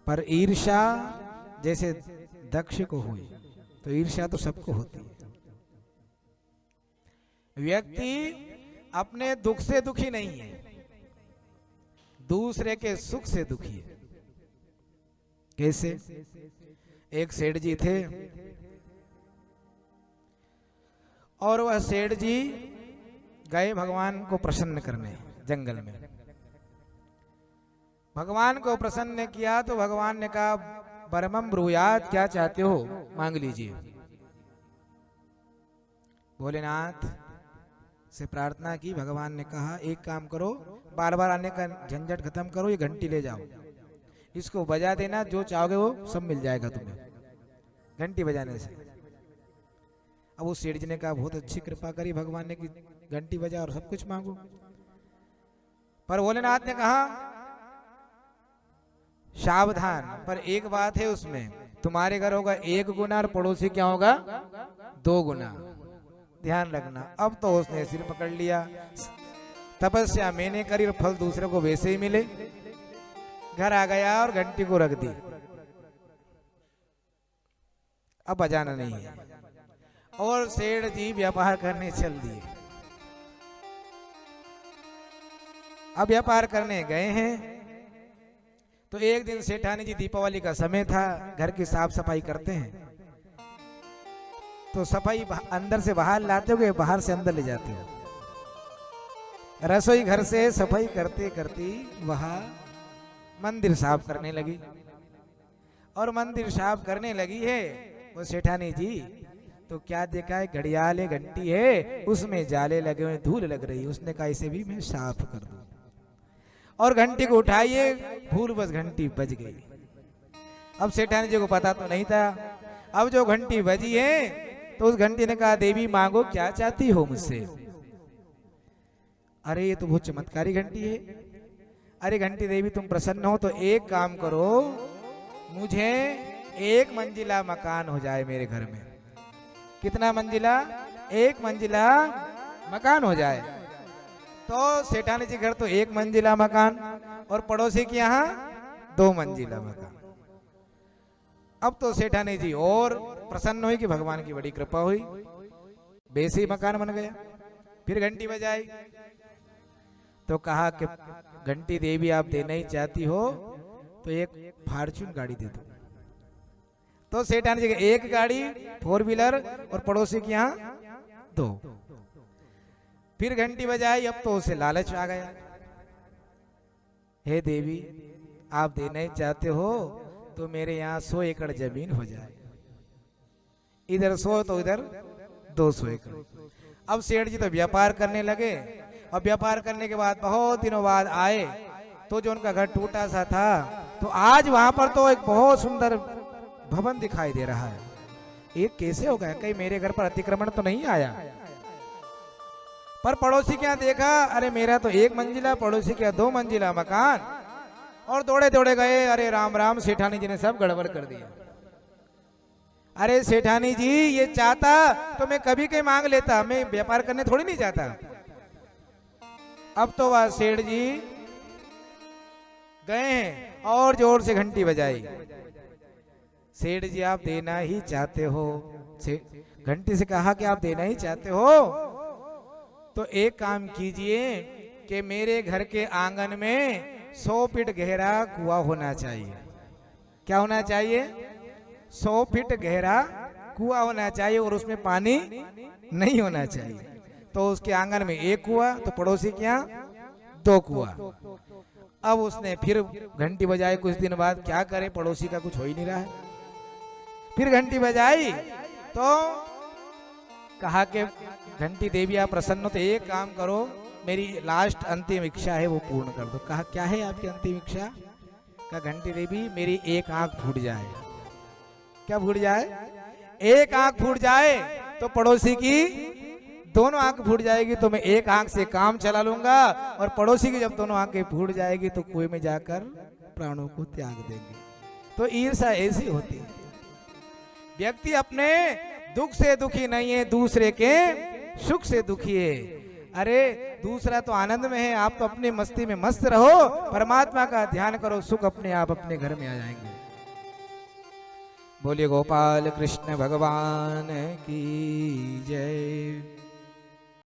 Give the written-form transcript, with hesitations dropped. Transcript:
पर ईर्ष्या जैसे दक्ष को हुई, तो ईर्ष्या तो सबको होती है। व्यक्ति अपने दुख से दुखी नहीं है, दूसरे के सुख से दुखी है। कैसे? एक सेठ जी थे और वह सेठ जी गए भगवान को प्रसन्न करने जंगल में। भगवान को प्रसन्न किया तो भगवान ने कहा परमं ब्रूयात, क्या चाहते हो मांग लीजिए। भोलेनाथ से प्रार्थना की। भगवान ने कहा एक काम करो, बार बार आने का झंझट खत्म करो, ये घंटी ले जाओ, इसको बजा देना, जो चाहोगे वो सब मिल जाएगा तुम्हें घंटी बजाने से। अब वो सेठ जी ने कहा बहुत अच्छी कृपा करी भगवान ने कि घंटी बजा और सब कुछ मांगो। पर भोलेनाथ ने कहा सावधान, पर एक बात है उसमें, तुम्हारे घर होगा 1 गुना और पड़ोसी क्या होगा 2 गुना, ध्यान रखना। अब तो उसने सिर पकड़ लिया। तपस्या मैंने करी और फल दूसरे को वैसे ही मिले। घर आ गया और घंटी को रख दी, अब बजाना नहीं है। और सेठ जी व्यापार करने चल दिए। अब व्यापार करने गए हैं तो एक दिन सेठानी जी, दीपावली का समय था, घर की साफ सफाई करते हैं, तो सफाई अंदर से बाहर लाते हो, बाहर से अंदर ले जाते हो। रसोई घर से सफाई करते करते वहां मंदिर साफ करने लगी। और मंदिर साफ करने लगी है वो सेठानी जी, तो क्या देखा है, घड़ियाल है, घंटी है, उसमें जाले लगे हुए, धूल लग रही है। उसने कहा इसे भी मैं साफ कर दूं। और घंटी को उठाइए, भूल बस घंटी बज गई। अब सेठानी जी को पता तो नहीं था। अब जो घंटी बजी है तो उस घंटी ने कहा देवी मांगो, क्या चाहती हो मुझसे। अरे ये तो बहुत चमत्कारी घंटी है। अरे घंटी देवी तुम प्रसन्न हो तो एक काम करो, मुझे 1 मंजिला मकान हो जाए मेरे घर में। कितना मंजिला? 1 मंजिला मकान हो जाए। तो सेठानी जी घर तो 1 मंजिला मकान और पड़ोसी के यहाँ 2 मंजिला मकान। अब तो सेठानी जी और प्रसन्न हुई कि भगवान की बड़ी कृपा हुई, वैसे ही मकान बन गया। फिर घंटी बजाई तो कहा कि घंटी देवी आप देना ही चाहती हो तो एक फॉर्च्यून गाड़ी दे दो। तो सेठानी जी 1 गाड़ी 4 व्हीलर और पड़ोसी के यहाँ 2। फिर घंटी बजाई। अब तो उसे लालच आ गया, हे देवी आप देना ही चाहते हो तो मेरे यहाँ 100 एकड़ जमीन हो जाए, इधर 100 तो इधर 200 एकड़। अब सेठ जी तो व्यापार करने लगे। अब व्यापार करने के बाद बहुत दिनों बाद आए तो जो उनका घर टूटा सा था, तो आज वहां पर तो एक बहुत सुंदर भवन दिखाई दे रहा है। ये कैसे हो गया, कहीं मेरे घर पर अतिक्रमण तो नहीं आया। पर पड़ोसी क्या देखा, अरे मेरा तो 1 मंजिला, पड़ोसी क्या 2 मंजिला मकान। और दौड़े दौड़े गए, अरे राम राम, सेठानी जी ने सब गड़बड़ कर दिया। अरे सेठानी जी ये चाहता तो मैं कभी कहीं मांग लेता, मैं व्यापार करने थोड़ी नहीं जाता। अब तो वह सेठ जी गए हैं और जोर से घंटी बजाई। सेठ जी आप देना ही चाहते हो, घंटी से कहा कि आप देना ही चाहते हो तो एक काम कीजिए कि मेरे घर के आंगन में 100 फीट गहरा कुआं होना चाहिए। क्या होना चाहिए? 100 फीट गहरा कुआं होना चाहिए और उसमें पानी नहीं होना चाहिए। तो उसके आंगन में 1 कुआं, तो पड़ोसी के यहाँ 2 कुआं। अब उसने फिर घंटी बजाई। कुछ दिन बाद क्या करे, पड़ोसी का कुछ हो ही नहीं रहा है। फिर घंटी बजाई तो कहा कि घंटी देवी आप प्रसन्न हो तो एक काम करो, मेरी लास्ट अंतिम इच्छा है वो पूर्ण कर दो। कहा क्या है आपकी अंतिम इच्छा? कहा घंटी देवी मेरी 1 आंख फूट जाए। क्या फूट जाए? 1 आंख फूट जाए तो पड़ोसी की दोनों आंख फूट जाएगी, तो मैं 1 आंख से काम चला लूंगा और पड़ोसी की जब दोनों आंखें फूट जाएगी तो कुएं में जाकर प्राणों को त्याग देंगे। तो ईर्ष्या ऐसी होती है। व्यक्ति अपने दुख से दुखी नहीं है, दूसरे के सुख से दुखी है। अरे दूसरा तो आनंद में है, आप तो अपनी मस्ती में मस्त रहो, परमात्मा का ध्यान करो, सुख अपने आप अपने घर में आ जाएंगे। बोलिए गोपाल कृष्ण भगवान की।